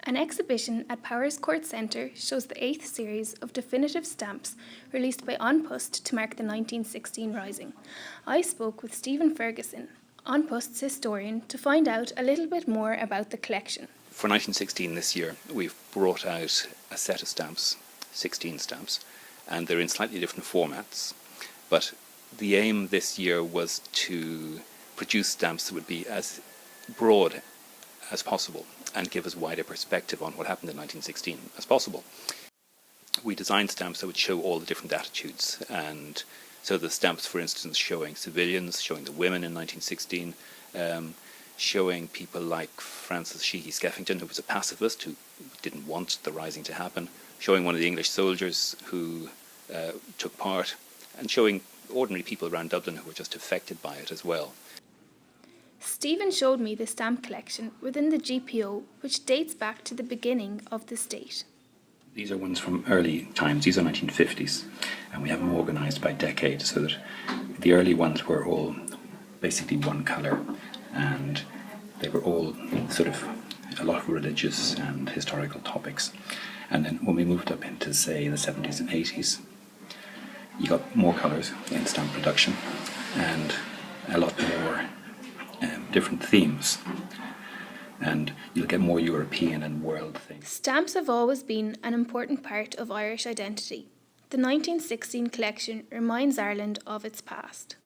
An exhibition at Powers Court Centre shows the 8th series of definitive stamps released by An Post to mark the 1916 Rising. I spoke with Stephen Ferguson, An Post's historian, to find out a little bit more about the collection. For 1916 this year, we've brought out a set of stamps, 16 stamps, and they're in slightly different formats. But the aim this year was to produce stamps that would be as broad as possible and give as wide a perspective on what happened in 1916 as possible. We designed stamps that would show all the different attitudes, and so the stamps, for instance, showing civilians, showing the women in 1916, showing people like Francis Sheehy Skeffington, who was a pacifist, who didn't want the rising to happen, showing one of the English soldiers who took part, and showing ordinary people around Dublin who were just affected by it as well. Stephen showed me the stamp collection within the GPO, which dates back to the beginning of the state. These are ones from early times, these are 1950s, and we have them organised by decade, so that the early ones were all basically one colour, and they were all sort of a lot of religious and historical topics. And then when we moved up into, say, the 70s and 80s, you got more colours in stamp production and a lot more different themes, and you'll get more European and world things. Stamps have always been an important part of Irish identity. The 1916 collection reminds Ireland of its past.